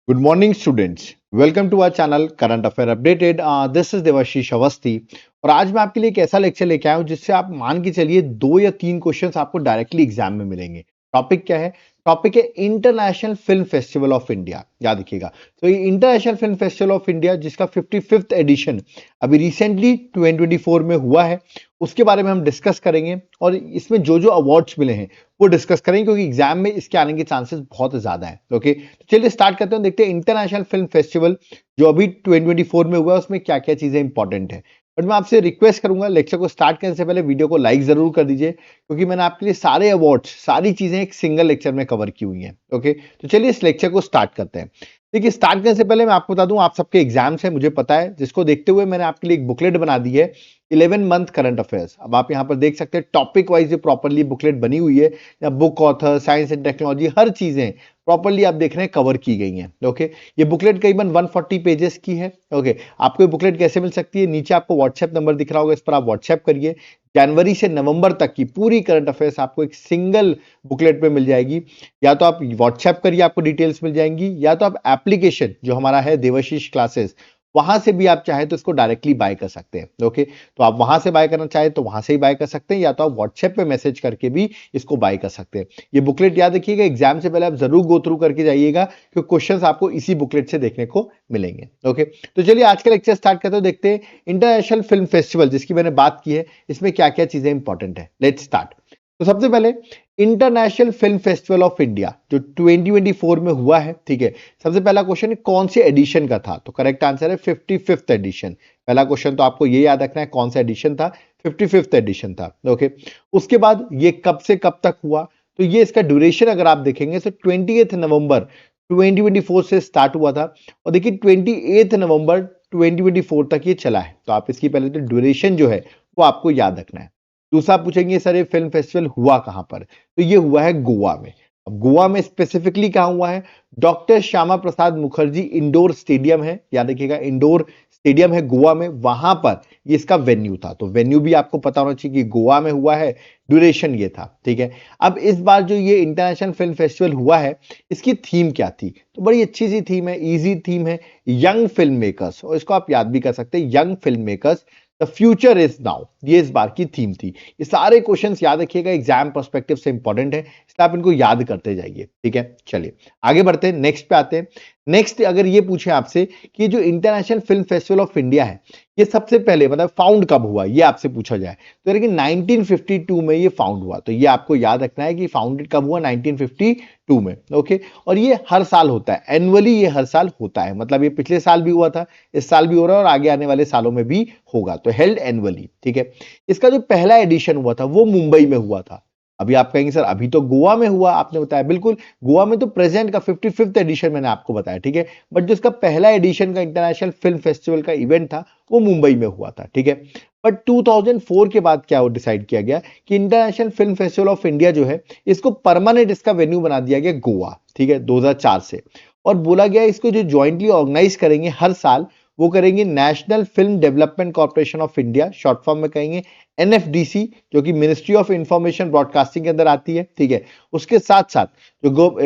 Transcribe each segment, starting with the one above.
Good morning, students. Welcome to our channel Current Affair Updated. This is Debashish Awasthi और आज मैं आपके लिए एक ऐसा लेक्चर लेके आया हूं जिससे आप मान के चलिए 2 या 3 क्वेश्चंस आपको डायरेक्टली एग्जाम में मिलेंगे। टॉपिक क्या है? टॉपिक है international film festival of India. याद रखिएगा। तो ये international film festival of India जिसका 55th एडिशन अभी रिसेंटली 2024 में हुआ है, उसके बारे में हम डिस्कस करेंगे और इसमें जो जो अवार्ड्स मिले हैं वो डिस्कस करेंगे क्योंकि एग्जाम में इसके आने के चांसेस बहुत ज्यादा है। ओके, तो चलिए स्टार्ट करते हैं, देखते हैं इंटरनेशनल फिल्म फेस्टिवल जो अभी 2024 में हुआ है उसमें क्या क्या चीजें इंपॉर्टेंट है। बट मैं आपसे रिक्वेस्ट करूंगा लेक्चर को स्टार्ट करने से पहले वीडियो को लाइक जरूर कर दीजिए क्योंकि मैंने आपके लिए सारे अवार्ड्स सारी चीजें एक सिंगल लेक्चर में कवर की हुई हैं। ओके, तो चलिए इस लेक्चर को स्टार्ट करते हैं। देखिए, स्टार्ट करने से पहले मैं आपको बता दूं, आप सबके एग्जाम्स हैं मुझे पता है, जिसको देखते हुए मैंने आपके लिए एक बुकलेट बना दी है 11 मंथ करंट अफेयर्स। अब आप यहाँ पर देख सकते हैं टॉपिक वाइज जो प्रॉपरली बुकलेट बनी हुई है, या book author, science and technology, हर चीजें प्रॉपरली आप देख रहे हैं कवर की गई हैं। ओके, ये बुकलेट करीबन 140 पेजेस की है। ओके, आपको ये बुकलेट कैसे मिल सकती है? नीचे आपको व्हाट्सएप नंबर दिख रहा होगा, इस पर आप व्हाट्सएप करिए। जनवरी से नवंबर तक की पूरी करंट अफेयर्स आपको एक सिंगल बुकलेट पे मिल जाएगी। या तो आप व्हाट्सएप करिए, आपको डिटेल्स मिल जाएंगी, या तो आप एप्लीकेशन जो हमारा है देवाशीष क्लासेस, वहां से भी आप चाहे तो इसको डायरेक्टली बाय कर सकते हैं। ओके, तो आप वहां से बाय करना चाहे तो वहां से ही बाय कर सकते हैं, या तो आप व्हाट्सएप पे मैसेज करके भी इसको बाय कर सकते हैं। ये बुकलेट याद रखिएगा, एग्जाम से पहले आप जरूर गो थ्रू करके जाइएगा क्योंकि क्वेश्चंस आपको इसी बुकलेट से देखने को मिलेंगे। ओके, तो चलिए आज का लेक्चर स्टार्ट करते हैं, देखते हैं इंटरनेशनल फिल्म फेस्टिवल जिसकी मैंने बात की है इसमें क्या क्या चीजें इंपॉर्टेंट है। Let's start. तो सबसे पहले international film festival of India जो 2024 में हुआ है, ठीक है। सबसे पहला क्वेश्चन है कौन से एडिशन का था, तो करेक्ट आंसर है 55th एडिशन। पहला क्वेश्चन तो आपको ये याद रखना है कौन सा एडिशन था, 55th एडिशन था। ओके, उसके बाद ये कब से कब तक हुआ, तो ये इसका ड्यूरेशन अगर आप देखेंगे तो 20 नवंबर 2024 से स्टार्ट हुआ था और देखिए 28 नवंबर 2024 तक ये चला है। तो आप इसकी पहले तो ड्यूरेशन जो है वो आपको याद रखना है। दूसरा पूछेंगे सर ये फिल्म फेस्टिवल हुआ कहां पर, तो ये हुआ है गोवा में। अब गोवा में स्पेसिफिकली कहां हुआ है? Doctor Shyama Prasad Mukherjee indoor stadium है, याद रखिएगा इंडोर स्टेडियम है गोवा में, वहां पर ये इसका वेन्यू था। तो वेन्यू भी आपको पता होना चाहिए कि गोवा में हुआ है, ड्यूरेशन ये था, ठीक है। अब इस बार जो ये इंटरनेशनल फिल्म फेस्टिवल हुआ है इसकी थीम क्या थी, तो बड़ी अच्छी सी थीम है, इजी थीम है, यंग फिल्म मेकर्स, और इसको आप याद भी कर सकते हैं, young film makers the future is now, ये इस बार की थीम थी। ये सारे क्वेश्चंस याद रखिएगा, एग्जाम पर्सपेक्टिव से इंपॉर्टेंट है, इसलिए आप इनको याद करते जाइए, ठीक है। चलिए आगे बढ़ते हैं, नेक्स्ट पे आते हैं। नेक्स्ट अगर ये पूछे आपसे कि जो international film festival of India है ये सबसे पहले मतलब फाउंड कब हुआ, ये आपसे पूछा जाए, तो देखिए 1952 में ये फाउंड हुआ। तो ये आपको याद रखना है कि फाउंडेड कब हुआ, 1952 में। ओके, और ये हर साल होता है, एनुअली ये हर साल होता है, मतलब ये पिछले साल भी हुआ था, इस साल भी हो रहा है और आगे आने वाले सालों में भी होगा, तो हेल्ड एनुअली, ठीक है। इसका जो पहला एडिशन हुआ था वो मुंबई में हुआ था। अभी आप कहेंगे सर अभी तो गोवा में हुआ, आपने बताया बिल्कुल, गोवा में तो प्रेजेंट का 55th एडिशन मैंने आपको बताया, ठीक है। बट जो इसका पहला एडिशन का इंटरनेशनल फिल्म फेस्टिवल का इवेंट था वो मुंबई में हुआ था, ठीक है। बट 2004 के बाद क्या डिसाइड किया गया कि international film festival of India जो है इसको परमानेंट इसका वेन्यू बना दिया गया गोवा, ठीक है, 2004 से। और बोला गया इसको जो ज्वाइंटली ऑर्गेनाइज करेंगे हर साल वो करेंगे national film development corporation of India, short form में कहेंगे एनएफडीसी, जो कि मिनिस्ट्री ऑफ इंफॉर्मेशन ब्रॉडकास्टिंग के अंदर आती है, ठीक है। उसके साथ साथ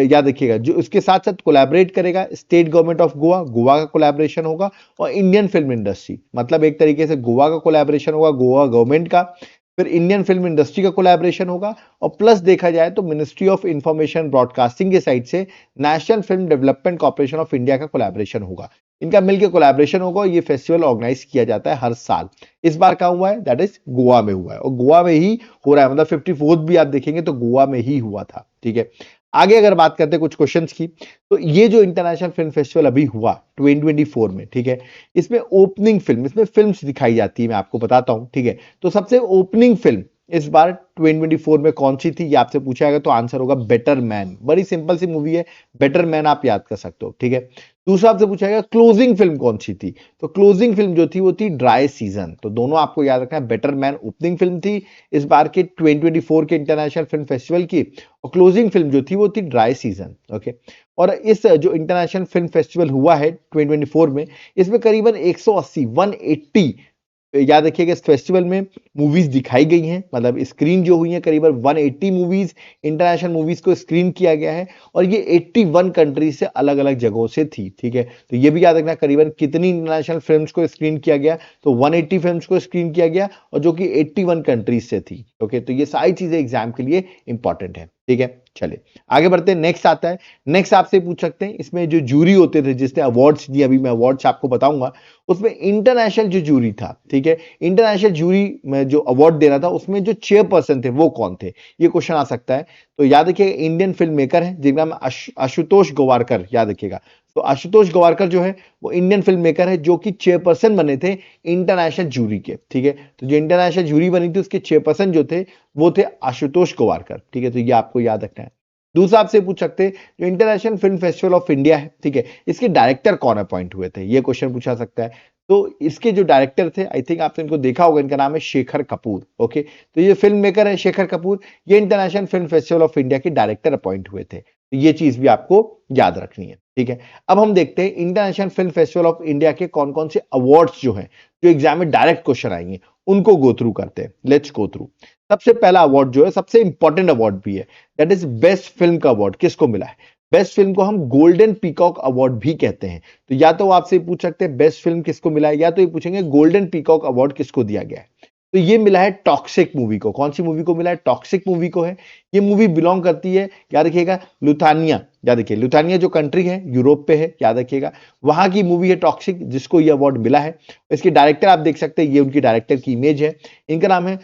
याद रखिएगा जो उसके साथ साथ कोलैबोरेट करेगा state government of Goa, Goa का कोलैबोरेशन होगा, और इंडियन फिल्म इंडस्ट्री, मतलब एक तरीके से गोवा का कोलैबोरेशन होगा, गोवा गवर्नमेंट का, फिर इंडियन फिल्म इंडस्ट्री का कोलैबोरेशन होगा, और प्लस देखा जाए तो मिनिस्ट्री ऑफ इंफॉर्मेशन ब्रॉडकास्टिंग के साइड से national film development corporation of India का कोलैबोरेशन होगा। इनका मिलकर कोलैबोरेशन होगा, ये फेस्टिवल ऑर्गेनाइज किया जाता है हर साल। इस बार कहां हुआ है? दैट इज गोवा में हुआ है, और गोवा में ही हो रहा है, मतलब 54th भी आप देखेंगे तो गोवा में ही हुआ था, ठीक है। आगे अगर बात करते हैं कुछ क्वेश्चंस की, तो ये जो इंटरनेशनल फिल्म फेस्टिवल अभी हुआ 2024 में, ठीक है, इसमें ओपनिंग फिल्म, इसमें फिल्म्स दिखाई जाती है, मैं आपको बताता हूं, ठीक है। तो सबसे ओपनिंग फिल्म इस बार 2024 में कौन सी थी, ये आपसे पूछा जाएगा, तो आंसर होगा बेटर मैन। बड़ी सिंपल सी मूवी है बेटर मैन, आप याद कर सकते हो, ठीक है। दूसरा आपसे पूछा जाएगा क्लोजिंग फिल्म कौन सी थी, तो क्लोजिंग फिल्म जो थी वो थी ड्राई सीजन। तो दोनों आपको याद रखना है, बेटर मैन ओपनिंग फिल्म थी इस बार के 2024 के इंटरनेशनल फिल्म फेस्टिवल की, और क्लोजिंग फिल्म जो थी वो थी ड्राई सीजन। ओके, और इस जो इंटरनेशनल फिल्म फेस्टिवल हुआ है 2024 में, इसमें करीबन 180 180 याद रखिएगा इस फेस्टिवल में मूवीज दिखाई गई हैं, मतलब स्क्रीन जो हुई है करीबन 180 मूवीज, इंटरनेशनल मूवीज को स्क्रीन किया गया है और ये 81 कंट्री से अलग अलग जगहों से थी। ठीक है, तो ये भी याद रखना करीबन कितनी इंटरनेशनल फिल्म्स को स्क्रीन किया गया, तो 180 फिल्म्स को स्क्रीन किया गया और जो कि 81 कंट्रीज से थी। ओके, तो ये सारी चीजें एग्जाम के लिए इंपॉर्टेंट है। ठीक है, चलिए आगे बढ़ते हैं। नेक्स्ट आता है, नेक्स्ट आपसे पूछ सकते हैं इसमें जो जूरी होते थे जिसने अवार्ड्स दिए, अभी मैं अवार्ड्स आपको बताऊंगा, उसमें इंटरनेशनल जो जूरी था, ठीक है, इंटरनेशनल जूरी में जो अवार्ड दे रहा था उसमें जो चेयरपर्सन थे वो कौन थे, ये क्वेश्चन आ सकता है। तो याद रखिएगा इंडियन फिल्म मेकर है जिनका नाम आशुतोष गोवारकर, याद रखिएगा। तो आशुतोष गोवारकर जो है वो इंडियन फिल्म मेकर है जो कि चेयरपर्सन बने थे इंटरनेशनल जूरी के। ठीक है, तो जो इंटरनेशनल जूरी बनी थी उसके चेयरपर्सन जो थे वो थे आशुतोष गोवारकर। ठीक है, तो ये आपको याद रखना है। दूसरा आपसे पूछ सकते हैं जो international film festival of India है, ठीक है, इसके डायरेक्टर कौन अपॉइंट हुए थे, ये क्वेश्चन पूछा सकता है। तो इसके जो डायरेक्टर थे, आई थिंक आपने इनको देखा होगा, इनका नाम है शेखर कपूर। ओके, तो ये फिल्म मेकर है शेखर कपूर, ये international film festival of India के डायरेक्टर अपॉइंट हुए थे। तो ये चीज भी आपको याद रखनी है। ठीक है, अब हम देखते हैं international film festival of India के कौन कौन से अवार्ड्स जो हैं जो एग्जाम में डायरेक्ट क्वेश्चन आएंगे उनको गो थ्रू करते हैं। Let's go through. सबसे पहला अवार्ड जो है सबसे इंपॉर्टेंट अवार्ड भी है, दैट इज बेस्ट फिल्म का अवार्ड किसको मिला है। बेस्ट फिल्म को हम गोल्डन पीकॉक अवार्ड भी कहते हैं। तो या तो आपसे पूछ सकते हैं बेस्ट फिल्म किसको मिला है, या तो ये पूछेंगे गोल्डन पीकॉक अवार्ड किसको दिया गया है। तो ये मिला है टॉक्सिक मूवी को। कौन सी मूवी को मिला है? टॉक्सिक मूवी को है। ये मूवी बिलोंग करती है, याद रखिएगा, लुथानिया। याद रखिए लुथानिया जो कंट्री है यूरोप पे है, याद रखिएगा, वहां की मूवी है टॉक्सिक जिसको ये अवार्ड मिला है। इसके डायरेक्टर आप देख सकते हैं, ये उनकी डायरेक्टर की इमेज है। इनका नाम है,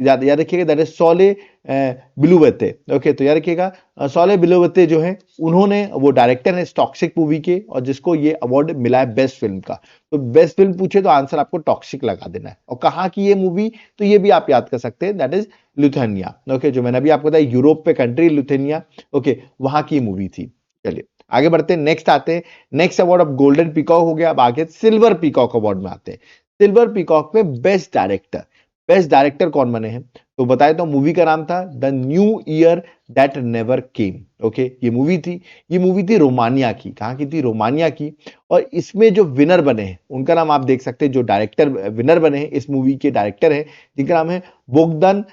याद रखिएगा, दैट इज सोले बिलुवते। ओके, तो याद रखिएगा सोले बिलुवते जो है उन्होंने, वो डायरेक्टर है इस टॉक्सिक मूवी के और जिसको ये अवार्ड मिला है बेस्ट फिल्म का। तो बेस्ट फिल्म पूछे तो आंसर आपको टॉक्सिक लगा देना है। और कहाँ की ये मूवी, तो ये भी आप याद कर सकते हैं, दैट इज लुथेनिया। ओके, जो मैंने अभी आपको बताया यूरोप पे कंट्री लुथेनिया। ओके, वहां की मूवी थी। चलिए आगे बढ़ते हैं, नेक्स्ट आते हैं। Next award of golden peacock हो गया, अब आगे सिल्वर पीकॉक अवार्ड में आते हैं। सिल्वर पीकॉक में बेस्ट डायरेक्टर, बेस्ट डायरेक्टर कौन बने हैं तो बताए, तो मूवी का नाम था the new year that never came. Okay, ये मूवी थी रोमानिया की। कहां की थी? रोमानिया की। और इसमें जो विनर बने हैं उनका नाम आप देख सकते हैं, जो डायरेक्टर विनर बने हैं इस मूवी के डायरेक्टर हैं जिनका नाम है बोगदान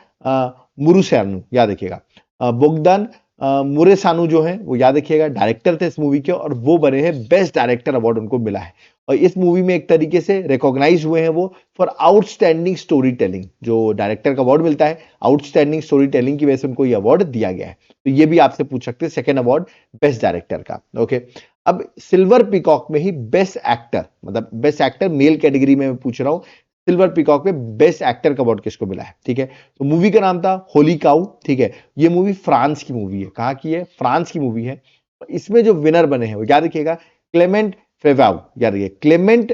मुरुसानु। याद रखिएगा बोगदान मुरेसानु जो है वो, याद रखिएगा, डायरेक्टर थे इस मूवी के और वो बने हैं बेस्ट डायरेक्टर अवार्ड उनको मिला है। और इस मूवी में एक तरीके से रिकॉग्नाइज हुए हैं वो फॉर आउटस्टैंडिंग स्टोरी टेलिंग। जो डायरेक्टर का अवार्ड मिलता है आउटस्टैंडिंग स्टोरी टेलिंग की वजह से उनको ये अवार्ड दिया गया है। तो ये भी आपसे पूछ सकते हैं सेकंड अवार्ड बेस्ट डायरेक्टर का। ओके, अब सिल्वर पीकॉक में ही बेस्ट एक्टर, मतलब बेस्ट एक्टर मेल कैटेगरी में मैं पूछ रहा हूं, सिल्वर पीकॉक में बेस्ट एक्टर का अवार्ड किसको मिला है। ठीक है, तो मूवी का नाम था होली काउ। ठीक है, ये मूवी फ्रांस की मूवी है। कहाँ की है? फ्रांस की मूवी है। इसमें जो विनर बने हैं वो, याद रखिएगा, क्लेमेंट फेवाउ। याद रखिए क्लेमेंट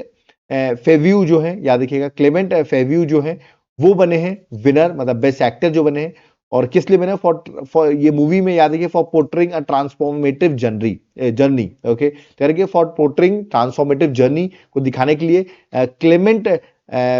फेव्यू जो है, याद रखिएगा क्लेमेंट फेव्यू जो है वो बने हैं विनर, मतलब बेस्ट एक्टर जो बने हैं। और किस लिए बने? फॉर ये मूवी में, याद रखिए, for portraying a transformative journey. Okay, तो याद रखिए फॉर पोर्ट्रेइंग ट्रांसफॉर्मेटिव जर्नी को दिखाने के लिए क्लेमेंट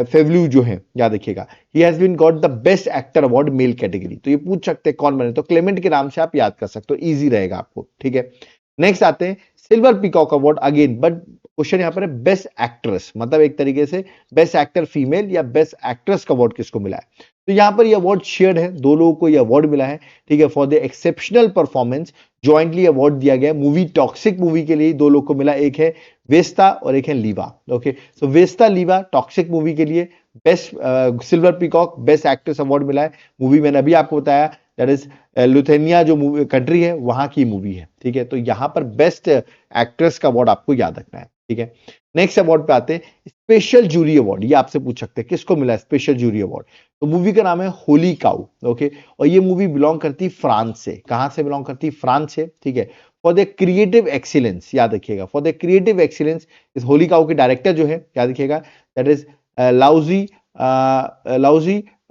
फेव्यू जो है, याद रखिएगा, he has been got the best actor award male category. तो ये पूछ सकते हैं कौन बने, तो क्लेमेंट के नाम से आप याद कर सकते हो, इजी रहेगा आपको। ठीक है, नेक्स्ट आते हैं silver peacock award again, but question यहां पर है बेस्ट एक्ट्रेस, मतलब एक तरीके से बेस्ट एक्टर फीमेल या बेस्ट एक्ट्रेस का अवार्ड किसको मिला है। तो यहां पर ये अवार्ड शेयर्ड है, दो लोगों को ये अवार्ड मिला है। ठीक है, for the exceptional performance jointly award दिया गया मूवी टॉक्सिक मूवी के लिए, दो लोग को मिला, एक है वेस्ता और एक है लीवा। ओके, सो वेस्ता लीवा टॉक्सिक मूवी के लिए best silver peacock best actress award मिला है। मूवी मैंने अभी आपको बताया, दैट इज लुथेनिया जो कंट्री है वहां की मूवी है। ठीक है, तो यहां पर बेस्ट एक्ट्रेस का अवार्ड आपको याद रखना है। ठीक है, नेक्स्ट अवार्ड पे आते हैं, स्पेशल जूरी अवार्ड। ये आपसे पूछ सकते हैं किसको मिला है स्पेशल जूरी अवार्ड, तो मूवी का नाम है होली काउ। ओके, और ये मूवी बिलोंग करती है फ्रांस से। कहां से बिलोंग करती है? फ्रांस से। ठीक है, फॉर द क्रिएटिव एक्सीलेंस, याद रखिएगा, फॉर द क्रिएटिव एक्सीलेंस इस होली काउ के डायरेक्टर जो है, याद रखिएगा, दैट इज लाउजी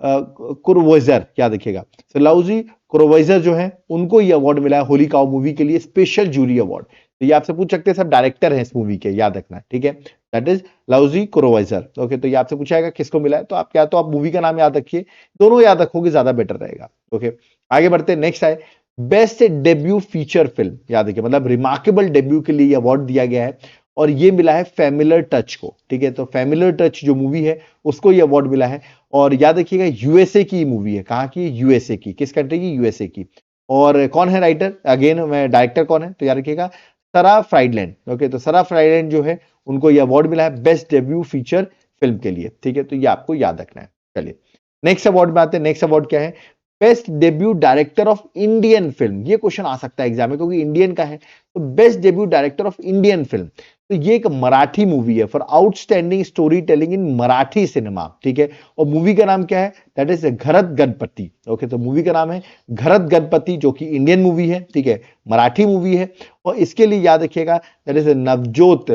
कुरवोइजर। याद रखिएगा, तो लाउजी कुरवोइजर जो है उनको ये अवार्ड मिला है होली काउ मूवी के लिए स्पेशल जूरी अवार्ड। तो ये आपसे पूछ सकते हैं, सब डायरेक्टर हैं इस मूवी के, याद रखना। ठीक है, दैट इज लाउजी कुरवोइजर। ओके, तो ये आपसे पूछाएगा किसको मिला है, तो आप या तो आप मूवी का नाम याद रखिए, दोनों याद रखोगे ज्यादा बेटर रहेगा। ओके, आगे बढ़ते हैं, नेक्स्ट है बेस्ट डेब्यू फीचर फिल्म। याद रखिए, मतलब रिमार्केबल डेब्यू के लिए अवार्ड दिया गया है। और ये मिला है फैमिलियर टच को, ठीक है। तो फैमिलियर टच जो मूवी है उसको ये अवार्ड मिला है। और याद रखिएगा यूएसए की मूवी है, कहाँ की? यूएसए की। किस कंट्री की? यूएसए की। और कौन है राइटर? अगेन मैं डायरेक्टर कौन है तो याद रखिएगा सरा फ्राइडलैंड। ओके, तो सरा फ्राइडलैंड जो है उनको ये अवार्ड मिला है बेस्ट डेब्यू फीचर फिल्म के लिए, ठीक है। तो ये आपको याद रखना है। चलिए नेक्स्ट अवार्ड में आते हैं। नेक्स्ट अवार्ड क्या है? Best debut director of Indian film. ये क्वेश्चन आ सकता है एग्जाम में क्योंकि इंडियन का है। तो best debut director of Indian film, तो ये एक मराठी मूवी है for outstanding story telling in Marathi cinema, ठीक है। और मूवी का नाम क्या है? That is Gharat Ganpati. Okay, तो मूवी का नाम है घरत गणपति, जो कि इंडियन मूवी है, ठीक है, मराठी मूवी है। और इसके लिए याद रखिएगा दैट इज नवजोत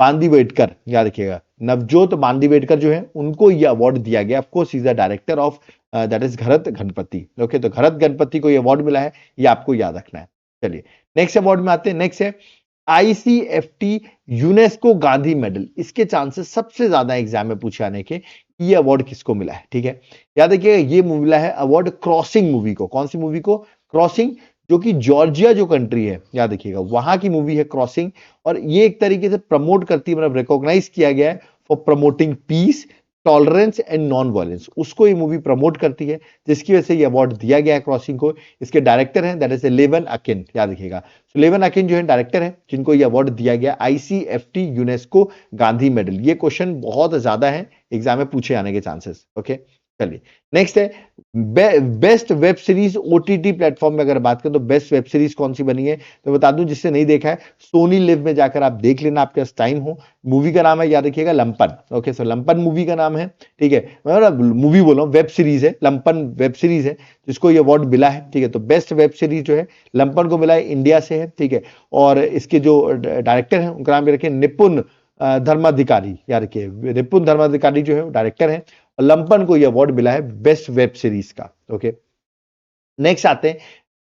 बांदीवेडकर, याद रखिएगा नवजोत बांदीवेडकर जो है उनको ये अवार्ड दिया गया। Of course is the director of that is Gharat Ganpati. Okay, तो घरत गणपति को ये अवार्ड मिला है, ये आपको याद रखना है। चलिए नेक्स्ट अवार्ड में आते हैं। नेक्स्ट है आईसीएफटी यूनेस्को गांधी मेडल। इसके चांसेस सबसे ज्यादा एग्जाम में पूछे आने के, ये अवार्ड किसको मिला है, ठीक है। याद रखिएगा ये मिला है अवार्ड क्रॉसिंग मूवी को। कौन सी मूवी को? क्रॉसिंग, जो कि जॉर्जिया जो कंट्री है, याद रखिएगा वहां की मूवी है क्रॉसिंग। और ये एक तरीके से प्रमोट करती है, मतलब रिकॉग्नाइज किया गया है for promoting peace, tolerance and non violence. उसको ये मूवी प्रमोट करती है, जिसकी वजह से ये अवार्ड दिया गया है क्रॉसिंग को। इसके डायरेक्टर हैं दैट इज लेवन अकिन, याद रखिएगा। तो लेवन अकिन जो है डायरेक्टर है, जिनको ये अवार्ड दिया गया आईसीएफटी यूनेस्को गांधी मेडल। ये क्वेश्चन बहुत ज्यादा है एग्जाम में पूछे आने के चांसेस। ओके, चलिए नेक्स्ट है best web series OTT platform में अगर बात करें तो बेस्ट वेब सीरीज कौन सी बनी है तो बता दूं, जिससे नहीं देखा है सोनी लिव में जाकर आप देख लेना, आपके पास टाइम हो। मूवी का नाम है, याद रखिएगा, लंपन। ओके, सो लंपन मूवी का नाम है, ठीक है। मैं मूवी बोल रहा हूं, वेब सीरीज है, लंपन वेब सीरीज है जिसको ये अवार्ड मिला है, ठीक है। तो बेस्ट वेब सीरीज जो है लंपन को मिला है, इंडिया से है, ठीक है। और इसके जो डायरेक्टर है उनका नाम रखे निपुण धर्माधिकारी, याद रखिए निपुण धर्माधिकारी जो है डायरेक्टर है। लंपन को यह अवार्ड मिला है बेस्ट वेब सीरीज का। ओके, नेक्स्ट आते हैं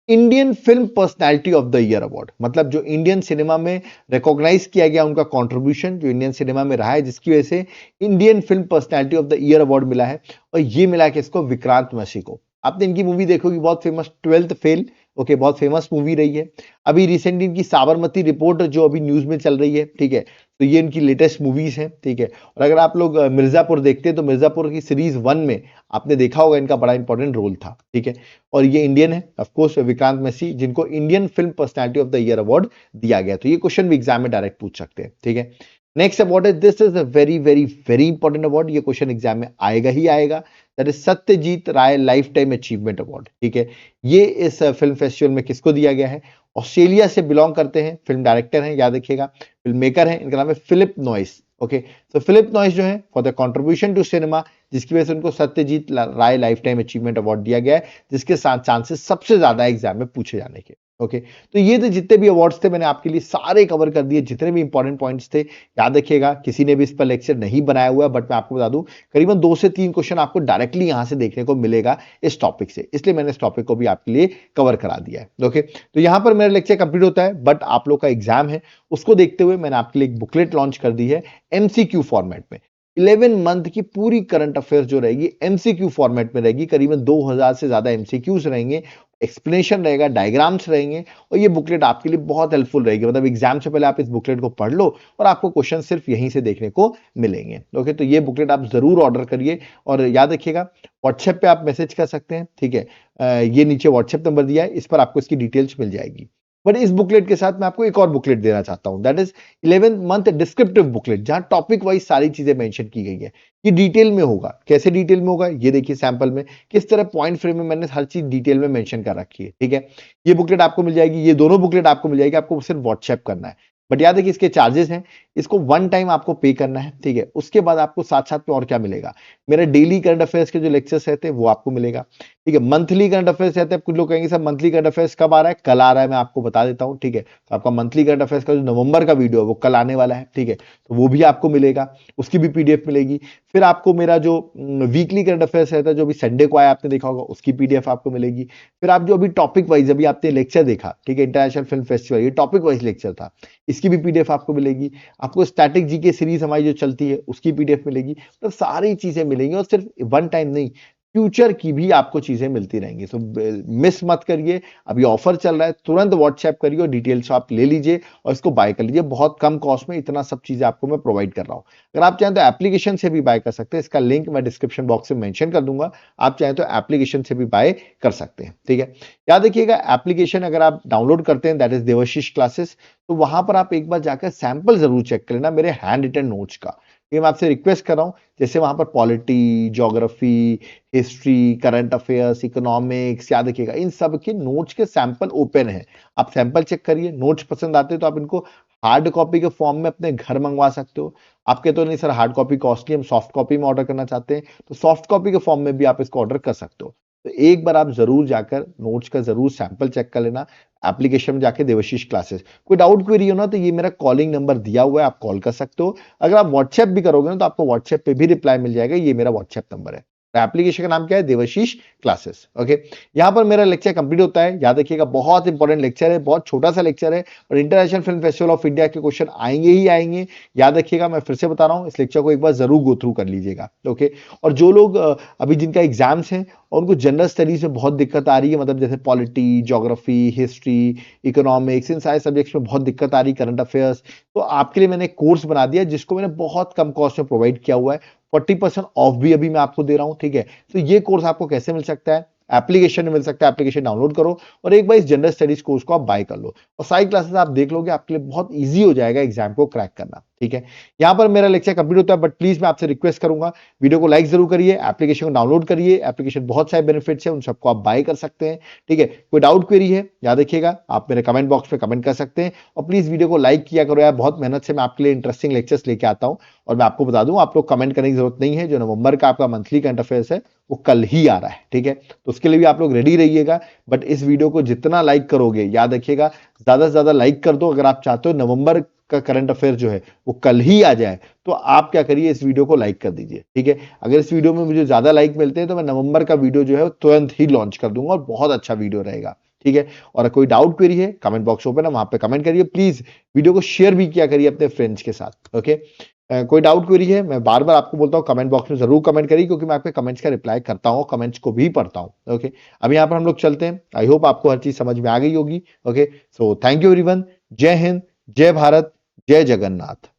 Indian film personality of the year award. मतलब जो इंडियन सिनेमा में रिकॉग्नाइज किया गया उनका कंट्रीब्यूशन जो इंडियन सिनेमा में रहा है, जिसकी वजह से Indian film personality of the year award मिला है। और ये मिला है किसको? विक्रांत मैसी को। आपने इनकी मूवी देखोगी, बहुत फेमस, 12th फेल। ओके, बहुत फेमस मूवी रही है। अभी रिसेंटली इनकी साबरमती रिपोर्ट जो अभी न्यूज में चल रही है, ठीक है। तो ये इनकी लेटेस्ट मूवीज हैं, ठीक है। और अगर आप लोग मिर्जापुर देखते हैं तो मिर्जापुर की सीरीज 1 में आपने देखा होगा इनका बड़ा इंपॉर्टेंट रोल था, ठीक है। और ये इंडियन है ऑफकोर्स, विक्रांत मैसी, जिनको Indian film personality of the year award दिया गया। तो ये क्वेश्चन भी एग्जाम में डायरेक्ट पूछ सकते हैं, ठीक है। नेक्स्ट अवार्ड है, this is a very very very important award. ये क्वेश्चन एग्जाम में आएगा ही आएगा, that is Satyajit Ray life time achievement award, ठीक है। ये इस फिल्म फेस्टिवल में किसको दिया गया है? ऑस्ट्रेलिया से बिलोंग करते हैं, फिल्म डायरेक्टर हैं, याद रखिएगा, फिल्म मेकर हैं, इनका नाम है फिलिप नॉइस। ओके, तो फिलिप नॉइस जो है for the contribution to cinema, जिसकी वजह से उनको Satyajit Ray life time achievement award दिया गया है, जिसके साथ चांसेस सबसे ज्यादा एग्जाम में पूछे जाने के। ओके, तो ये तो जितने भी अवार्ड्स थे मैंने आपके लिए सारे कवर कर दिए, जितने भी इंपॉर्टेंट पॉइंट्स थे। याद रखिएगा किसी ने भी इस पर लेक्चर नहीं बनाया हुआ, बट मैं आपको बता दूं करीबन 2 से 3 क्वेश्चन आपको डायरेक्टली यहां से देखने को मिलेगा इस टॉपिक से, इसलिए मैंने इस टॉपिक को भी आपके लिए कवर करा दिया है। ओके, तो यहां पर मेरा लेक्चर कंप्लीट होता है, बट आप लोग का एग्जाम है, उसको देखते हुए मैंने आपके लिए एक बुकलेट लॉन्च कर दी है एमसीक्यू फॉर्मेट में। 11 मंथ की पूरी करंट अफेयर्स जो रहेगी एमसीक्यू फॉर्मेट में रहेगी, करीबन 2000 से ज्यादा एमसीक्यूज रहेंगे, एक्सप्लेनेशन रहेगा, डायग्राम्स रहेंगे। और ये बुकलेट आपके लिए बहुत हेल्पफुल रहेगी, मतलब एग्जाम से पहले आप इस बुकलेट को पढ़ लो और आपको क्वेश्चन सिर्फ यहीं से देखने को मिलेंगे। ओके, तो ये बुकलेट आप जरूर ऑर्डर करिए। और याद रखिएगा व्हाट्सएप पे आप मैसेज कर सकते हैं, ठीक है। ये नीचे व्हाट्सएप नंबर दिया है, इस पर आपको इसकी डिटेल्स मिल जाएगी। बट इस बुकलेट के साथ मैं आपको एक और बुकलेट देना चाहता हूं, that is 11 month descriptive booklet, जहां टॉपिक वाइज सारी चीजें मेंशन की गई है। ये डिटेल में होगा। कैसे डिटेल में होगा? ये देखिए सैंपल में किस तरह पॉइंट फ्रेम में मैंने हर चीज डिटेल में मेंशन कर रखी है, ठीक है। ये बुकलेट आपको मिल जाएगी, ये दोनों बुकलेट आपको मिल जाएगी, आपको सिर्फ व्हाट्सएप करना है। बट याद है कि इसके चार्जेस हैं, इसको 1 टाइम आपको पे करना है, ठीक है। उसके बाद आपको साथ साथ में और क्या मिलेगा? मेरे डेली करंट अफेयर्स के जो लेक्चर्स रहते हैं वो आपको मिलेगा, ठीक है। मंथली करंट अफेयर्स रहते हैं, कुछ लोग कहेंगे सर मंथली करंट अफेयर्स कब आ रहा है? कल आ रहा है, मैं आपको बता देता हूं, ठीक है। तो आपका मंथली करंट अफेयर्स का जो नवंबर का वीडियो है वो कल आने वाला है, ठीक है। तो वो भी आपको मिलेगा, उसकी भी पीडीएफ मिलेगी। फिर आपको मेरा जो वीकली करंट अफेयर्स रहता है, जो भी संडे को आया आपने देखा होगा, उसकी पीडीएफ आपको मिलेगी। फिर आप जो अभी टॉपिक वाइज अभी आपने लेक्चर देखा, ठीक है, इंटरनेशनल फिल्म फेस्टिवल, ये टॉपिक वाइज लेक्चर था, इसकी भी पीडीएफ आपको मिलेगी। आपको स्टैटिक जीके सीरीज हमारी जो चलती है उसकी पीडीएफ मिलेगी। तो सारी चीजें मिलेंगी, और सिर्फ 1 टाइम नहीं, फ्यूचर की भी आपको चीजें मिलती रहेंगी। सो मिस मत करिए, अभी ऑफर चल रहा है, तुरंत व्हाट्सएप करिए और डिटेल्स आप ले लीजिए और इसको बाय कर लीजिए। बहुत कम कॉस्ट में इतना सब चीजें आपको मैं प्रोवाइड कर रहा हूँ। अगर आप चाहें तो एप्लीकेशन से भी बाय कर सकते हैं, इसका लिंक मैं डिस्क्रिप्शन बॉक्स में मेंशन कर दूंगा। आप चाहें तो एप्लीकेशन से भी बाय कर सकते हैं, ठीक है। याद रखिएगा, एप्लीकेशन अगर आप डाउनलोड करते हैं, दैट इज देवाशीष क्लासेस, तो वहां पर आप एक बार जाकर सैंपल जरूर चेक कर लेना मेरे हैंड रिटन नोट्स का। ये मैं आपसे रिक्वेस्ट कर रहा हूँ, जैसे वहां पर polity, geography, history, current affairs, economics, याद रखिएगा इन सब के नोट्स के सैंपल ओपन है। आप सैंपल चेक करिए, नोट्स पसंद आते हैं तो आप इनको हार्ड कॉपी के फॉर्म में अपने घर मंगवा सकते हो। आपके तो नहीं सर हार्ड कॉपी कॉस्टली, हम सॉफ्ट कॉपी में ऑर्डर करना चाहते हैं, तो सॉफ्ट कॉपी के फॉर्म में भी आप इसको ऑर्डर कर सकते हो। तो एक बार आप जरूर जाकर नोट्स का जरूर सैंपल चेक कर लेना, एप्लीकेशन में जाके देवाशीष क्लासेस। कोई डाउट क्वेरी हो ना तो ये मेरा कॉलिंग नंबर दिया हुआ है, आप कॉल कर सकते हो। अगर आप व्हाट्सएप भी करोगे ना तो आपको व्हाट्सएप पे भी रिप्लाई मिल जाएगा, ये मेरा व्हाट्सएप नंबर है। एप्लीकेशन का नाम क्या है? देवाशीष क्लासेस। ओके, यहां पर मेरा लेक्चर कंप्लीट होता है। याद रखिएगा, बहुत इंपॉर्टेंट लेक्चर है, बहुत छोटा सा लेक्चर है और international film festival of India के क्वेश्चन आएंगे ही आएंगे। याद रखिएगा, मैं फिर से बता रहा हूं, इस लेक्चर को एक बार जरूर गो थ्रू कर लीजिएगा। ओके, और जो लोग अभी जिनका एग्जाम्स है और उनको जनरल स्टडीज में बहुत दिक्कत आ रही है, मतलब जैसे पॉलिटी, ज्योग्राफी, हिस्ट्री, इकोनॉमिक्स, इन सारे सब्जेक्ट्स में बहुत दिक्कत आ रही है, करंट अफेयर्स, तो आपके लिए मैंने एक कोर्स बना दिया जिसको मैंने बहुत कम कॉस्ट में प्रोवाइड किया हुआ है। 40% ऑफ भी अभी मैं आपको दे रहा हूं, ठीक है। तो ये कोर्स आपको कैसे मिल सकता है? एप्लीकेशन में मिल सकता है, एप्लीकेशन डाउनलोड करो और एक बार इस जनरल स्टडीज कोर्स को आप बाय कर लो और सारी क्लासेस आप देख लोगे, आपके लिए बहुत ईजी हो जाएगा एग्जाम को क्रैक करना, ठीक है। यहां पर मेरा लेक्चर कंप्लीट होता है, बट प्लीज मैं आपसे रिक्वेस्ट करूंगा, वीडियो को लाइक जरूर करिए, एप्लीकेशन को डाउनलोड करिए। एप्लीकेशन बहुत सारे बेनिफिट्स है, उन सबको आप बाय कर सकते हैं, ठीक है। कोई डाउट क्वेरी है, याद रखिएगा आप मेरे कमेंट बॉक्स में कमेंट कर सकते हैं और प्लीज वीडियो को लाइक किया करो यार, बहुत मेहनत से मैं आपके लिए इंटरेस्टिंग लेक्चर्स लेके आता हूं। और मैं आपको बता दूं, आप लोग कमेंट करने की जरूरत नहीं है, जो नवंबर का आपका मंथली करंट अफेयर्स है वो कल ही आ रहा है, ठीक है। तो उसके लिए भी आप लोग रेडी रहिएगा। बट इस वीडियो को जितना लाइक करोगे, याद रखिएगा ज्यादा से ज्यादा लाइक कर दो। अगर आप चाहते हो नवंबर का करंट अफेयर जो है वो कल ही आ जाए, तो आप क्या करिए, इस वीडियो को लाइक कर दीजिए, ठीक है। अगर इस वीडियो में मुझे ज्यादा लाइक मिलते हैं तो मैं नवंबर का वीडियो जो है तुरंत ही लॉन्च कर दूंगा और बहुत अच्छा वीडियो रहेगा, ठीक है। और कोई डाउट क्वेरी है, कमेंट बॉक्स ओपन है, वहां पे कमेंट करिए। प्लीज वीडियो को शेयर भी किया करिए अपने फ्रेंड्स के साथ, ओके। कोई डाउट क्वेरी है, मैं बार बार आपको बोलता हूँ कमेंट बॉक्स में जरूर कमेंट करिए, क्योंकि मैं आपके कमेंट्स का रिप्लाई करता हूँ, कमेंट्स को भी पढ़ता हूँ, ओके। अब यहाँ पर हम लोग चलते हैं, आई होप आपको हर चीज समझ में आ गई होगी, okay. So thank you everyone, जय हिंद, जय भारत, जय जगन्नाथ।